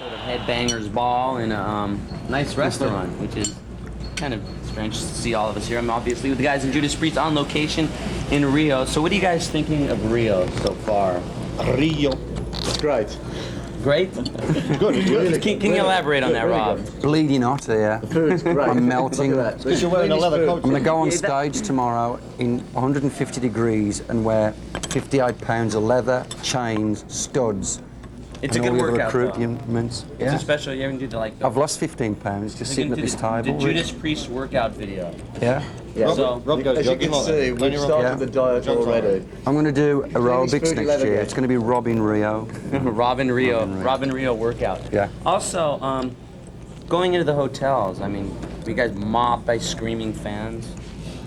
Episode of Headbangers Ball in a nice restaurant, which is kind of strange to see all of us here. I'm obviously with the guys in Judas Priest on location in Rio. So what are you guys thinking of Rio so far? Rio. It's great. Great? Good. It's good. Can you elaborate on that, Rob? Bleeding hot here. The food's great. I'm melting. Because you're wearing a leather coat. I'm going to go on stage tomorrow in 150 degrees and wear 58 pounds of leather, chains, studs. It's a and good all the other workout, though. accoutrements. It's Yeah. a special, you haven't did like the... I've lost 15 pounds just sitting at this table. The Judas Priest workout video. Yeah. Yeah. So, Rob goes As you jogging can like see, that. we've started the diet already. I'm going to do aerobics Food next leather year. game. It's going to be Robin Rio. Robin Rio workout. Yeah. Also, going into the hotels, I mean, were you guys mobbed by screaming fans?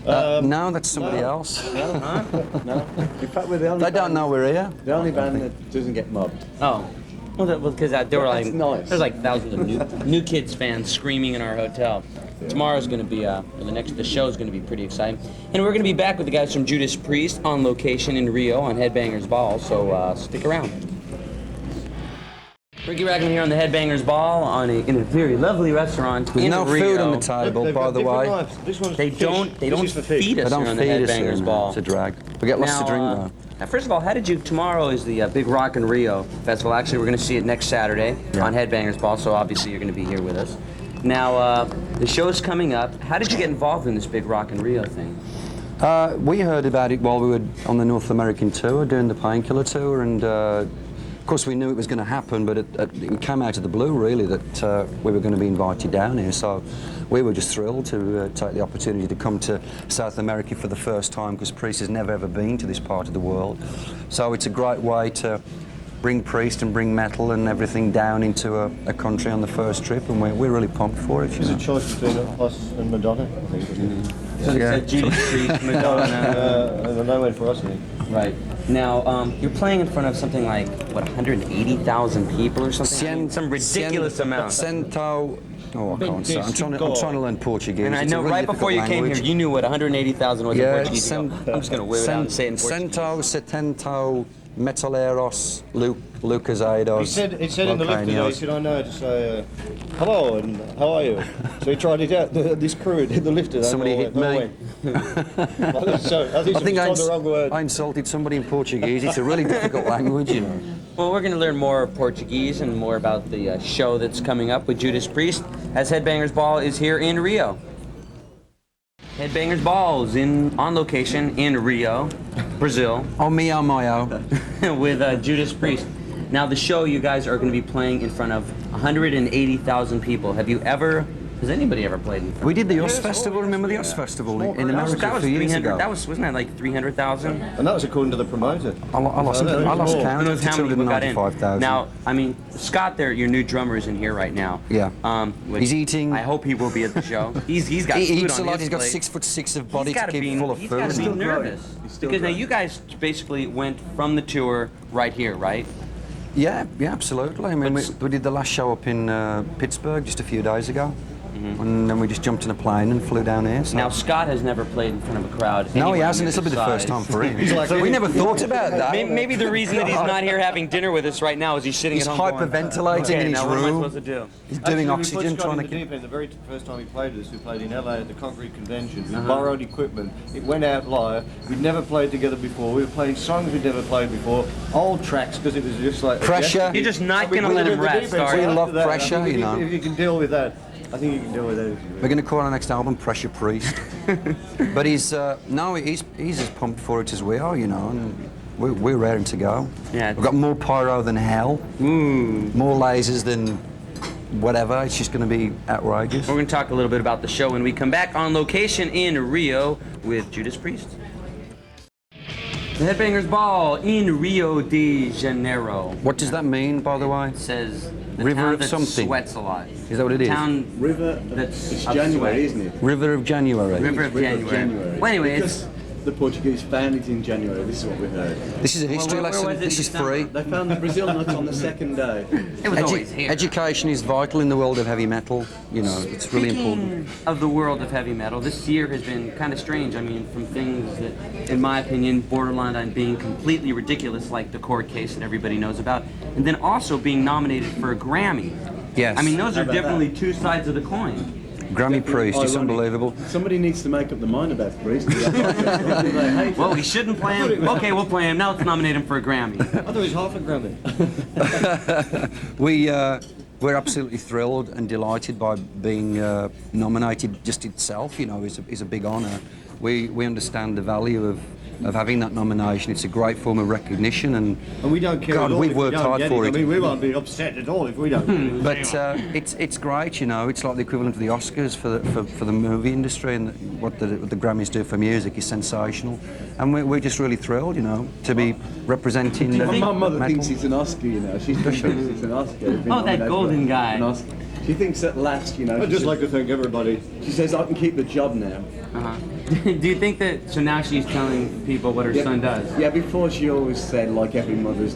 No, that's somebody else. No. In fact, we're the only They don't band, know we're here. the only band that doesn't get mobbed. Oh. Well, because there were like That's nice. there's like thousands of new kids fans screaming in our hotel. Tomorrow's going to be the show's going to be pretty exciting, and we're going to be back with the guys from Judas Priest on location in Rio on Headbangers Ball. So stick around. Ricky Ragman here on the Headbangers Ball in a very lovely restaurant With in no Rio. food on the table, They've by got the different way. knives. This one's They for don't fish. they This don't is for fish. feed us They don't here on the feed us Headbangers here. Ball. It's a drag. We get lots to drink though. Now, first of all, how did you? Tomorrow is the Big Rock in Rio festival. Actually, we're going to see it next Saturday on Headbangers Ball. So obviously, you're going to be here with us. Now, the show's coming up. How did you get involved in this Big Rock in Rio thing? We heard about it while we were on the North American tour, doing the Painkiller tour, and of course we knew it was going to happen, but it came out of the blue really that we were going to be invited down here. So we were just thrilled to take the opportunity to come to South America for the first time, because Priest has never ever been to this part of the world. So it's a great way to bring Priest and bring metal and everything down into a country on the first trip, and we're really pumped for it. It's a choice between us and Madonna, I think. Isn't it? So it said Judas Priest, Madonna. And no one for us, I think. Right. Now, you're playing in front of something like, what, 180,000 people or something? I mean, some ridiculous amount. Cento. Oh, I can't say. I'm trying to learn Portuguese. And I It's a know really right before you difficult came here, language. you knew what 180,000 was in Yeah, Portuguese. I'm just going to whip it out and say it in Portuguese. Cento, setenta, metaleros, Lucas He said in the lift today, he said, I know how to say, hello, and how are you? So he tried it out, this crew in the lift today. Somebody hit me. So, I think the wrong word. I insulted somebody in Portuguese. It's a really difficult language, you know. Well, we're going to learn more Portuguese and more about the show that's coming up with Judas Priest as Headbangers Ball is here in Rio. Headbangers Ball is on location in Rio, Brazil, Oh, mio, mio. with Judas Priest. Now, the show you guys are going to be playing in front of 180,000 people. Has anybody ever played in front? We did the US Festival, remember the US Festival in America That a was few years 300. ago? Wasn't that like 300,000? And that was according to the promoter. I lost count. Who knows how many people got in? 295,000. Now, I mean, Scott, there, your new drummer, is in here right now. Yeah. Which He's eating. I hope he will be at the show. He's got He food eats a on lot. his He's got plate. 6'6" of body He's to gotta keep be, full of he's food. gotta be Still growing. nervous. He's still Because now growing. you guys basically went from the tour right here, right? Yeah, absolutely. I mean, we did the last show up in Pittsburgh just a few days ago. And then we just jumped in a plane and flew down here. So. Now, Scott has never played in front of a crowd. No, he anywhere hasn't. near This will be the first time size. for him. We never thought about that. Maybe the reason that he's not here having dinner with us right now is he's sitting He's at home. hyperventilating Okay, in his now what am I room. supposed to do? He's doing Actually, oxygen, we put Scott trying in to the get. deep end. The very first time we played this, we played in LA at the Concrete Convention. We borrowed equipment. It went out live. We'd never played together before. We were playing songs we'd never played before, old tracks, because it was just like Pressure. You're just not We going to let put him in the rest, deep end, are so We you? after love that, I pressure, think you know. If you can deal with that, I think you can deal with that. We're going to call our next album Pressure Priest. But he's as pumped for it as we are, you know, and we're raring to go. Yeah. We've got more pyro than hell, more lasers than whatever. It's just going to be outrageous. We're going to talk a little bit about the show when we come back on location in Rio with Judas Priest. The Headbangers Ball in Rio de Janeiro. What does that mean, by the way? It says the River town of that something. sweats a lot. Is that what it is? River, That's it's of January, sweat. isn't it? River of January. River of River of January. January. Well, anyway, Because the Portuguese found it in January. This is what we heard. This is a history where lesson. was it This in is December? free. They found the Brazil nuts on the second day. It was always here. Education is vital in the world of heavy metal. You know, it's really important. Speaking of the world of heavy metal, this year has been kind of strange. I mean, from things that, in my opinion, borderline on being completely ridiculous, like the court case that everybody knows about, and then also being nominated for a Grammy. Yes. I mean, those are about definitely two sides of the coin. Grammy Priest, it's Ironic. unbelievable. Somebody needs to make up their mind about Priest. They hate Well, it. we shouldn't play him. Okay, we'll play him. Now let's nominate him for a Grammy. I thought it was half a Grammy. We're absolutely thrilled and delighted by being nominated. Just itself, you know, is a big honour. We understand the value of having that nomination. It's a great form of recognition, and We don't care God, at all we've if we worked don't hard get for I it. mean, we won't be upset at all if we don't. But it's great, you know. It's like the equivalent of the Oscars for the movie industry, and what the Grammys do for music is sensational. And we're just really thrilled, you know, to be representing. My mother metal. thinks it's an Oscar, you know. She thinks it's an Oscar. It's been Oh, that nominated golden for guy. an Oscar. She thinks at last, you know. I'd she just says- like to thank everybody. She says, I can keep the job now. Uh-huh. Do you think that, so now she's telling people what her son does? Yeah, before she always said, like every mother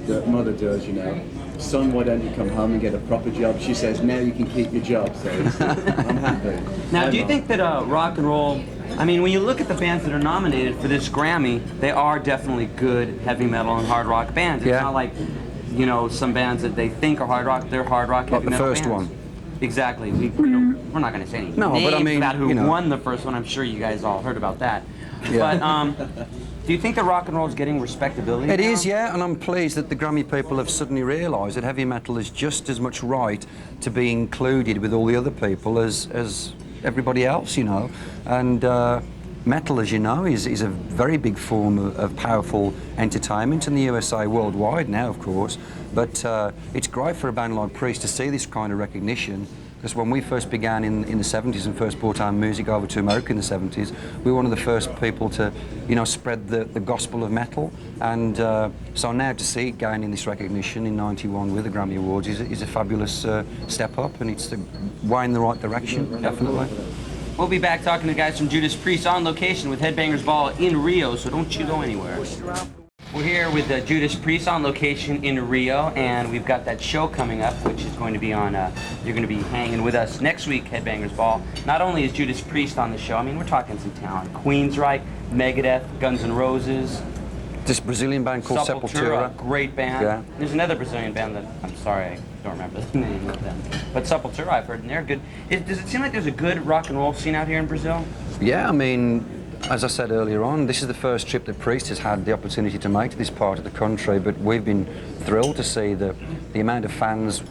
does, you know, son, why don't you come home and get a proper job? She says, now you can keep your job, so I'm happy. Now, do you think that rock and roll, I mean, when you look at the bands that are nominated for this Grammy, they are definitely good heavy metal and hard rock bands. It's Yeah. not like, you know, some bands that they think are hard rock, they're hard rock Like heavy the metal first bands. one. Exactly. We're not going to say any No, names but I mean, about who you know. won the first one. I'm sure you guys all heard about that. Yeah. But do you think that rock and roll is getting respectability It now? is, yeah, and I'm pleased that the Grammy people have suddenly realised that heavy metal is just as much right to be included with all the other people as everybody else, you know. And metal, as you know, is a very big form of powerful entertainment in the USA, worldwide now, of course. But it's great for a band like Priest to see this kind of recognition. Because when we first began in the 70s and first brought our music over to America in the 70s, we were one of the first people to, you know, spread the gospel of metal. And so now to see it gaining this recognition in '91 with the Grammy Awards is a fabulous step up, and it's the way in the right direction, definitely. We'll be back talking to the guys from Judas Priest on location with Headbangers Ball in Rio, so don't you go anywhere. We're here with Judas Priest on location in Rio, and we've got that show coming up, which is going to be on, you're going to be hanging with us next week, Headbangers Ball. Not only is Judas Priest on the show, I mean, we're talking some talent. Queensryche, Megadeth, Guns N' Roses, This Brazilian band called Sepultura. great band. Yeah. There's another Brazilian band that, I'm sorry, I don't remember the name of them. But Sepultura, I've heard, and they're good. Does it seem like there's a good rock and roll scene out here in Brazil? Yeah, I mean, as I said earlier on, this is the first trip that Priest has had the opportunity to make to this part of the country, but we've been thrilled to see the amount of fans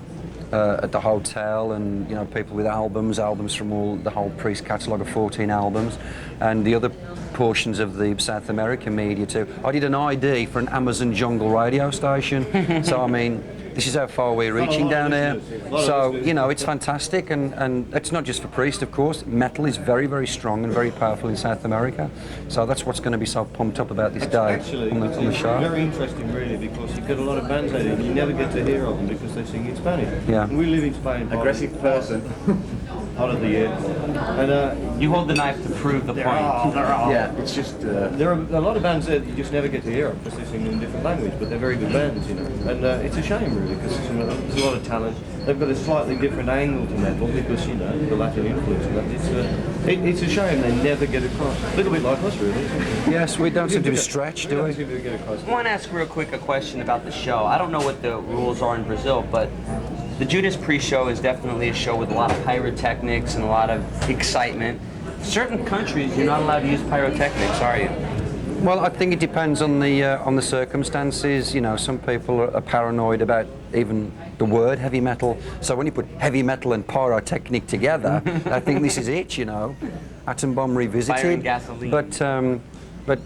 at the hotel, and, you know, people with albums from the whole Priest catalogue of 14 albums, and the other portions of the South American media too. I did an ID for an Amazon jungle radio station, so I mean, this is how far we're reaching down here. So, you know, it's fantastic, and it's not just for Priest, of course. Metal is very, very strong and very powerful in South America. So that's what's going to be so pumped up about this day Actually, on the it's show. very interesting, really, because you get a lot of bands out here and you never get to hear of them because they sing in Spanish. Yeah. And we live in Spain. Aggressive person. Part of the year. And You hold the knife to prove the point. Yeah, it's just... there are a lot of bands that you just never get to hear of because they sing in a different language, but they're very good bands, you know. And it's a shame, really, because there's a lot of talent. They've got a slightly different angle to metal because, you know, the Latin influence and that. It's a shame they never get across. A little bit like us, really. Yes, we don't seem to be stretched, do We we? don't seem to get across. I want to ask real quick a question about the show. I don't know what the rules are in Brazil, but the Judas Priest show is definitely a show with a lot of pyrotechnics and a lot of excitement. Certain countries, you're not allowed to use pyrotechnics, are you? Well, I think it depends on the circumstances. You know, some people are paranoid about even the word heavy metal. So when you put heavy metal and pyrotechnic together, I think this is it. You know, Atom Bomb Fire revisited. and gasoline. But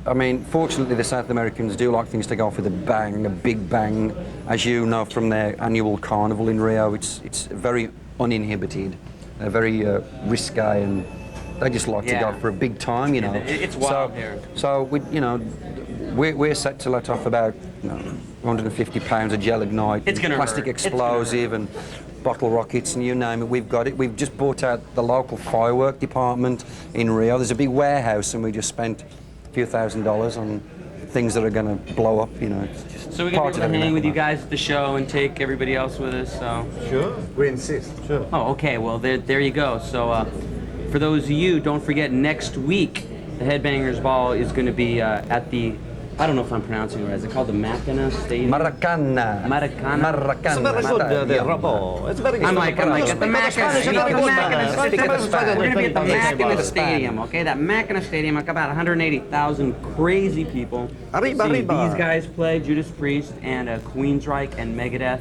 I mean, fortunately, the South Americans do like things to go off with a bang, a big bang. As you know from their annual carnival in Rio, it's very uninhibited, very risque, and they just like to Yeah. go for a big time, you know. It's wild here. So we, you know, we're set to let off about 150 pounds of gel ignite, It's gonna plastic hurt. It's gonna explosive, and bottle rockets, and you name it. We've got it. We've just bought out the local firework department in Rio. There's a big warehouse, and we just spent few $1,000s on things that are going to blow up. You know, it's just So we're gonna part be of able to every hang with you night. guys at the show and take everybody else with us. So. Sure. We insist. Sure. Oh, okay. Well, there you go. So, for those of you, don't forget next week the Headbangers Ball is going to be at the. I don't know if I'm pronouncing it right. Is it called the Macana Stadium? Maracana. Maracana. It's very good, the rubble. It's very good. I'm like at the Macana Stadium. We're going to be at the Macana Stadium, okay? That Macana Stadium, like about 180,000 crazy people. Arriba, See arriba. these guys play, Judas Priest and Queensryche and Megadeth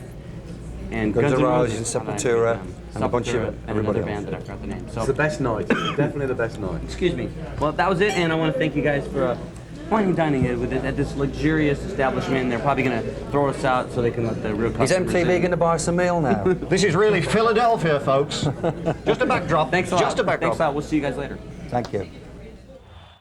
and Guns N' N' Roses and Sepultura and a bunch of Sepultura and everybody another else. band that I forgot the name. It's So, the best night. Definitely the best night. excuse me. Well, that was it, and I want to thank you guys for fine dining with it at this luxurious establishment. They're probably going to throw us out so they can let the real Is customers MTV in. going to buy us a meal now? This is really Philadelphia, folks. Just a backdrop. Thanks a lot. Just a backdrop. Thanks a lot. We'll see you guys later. Thank you.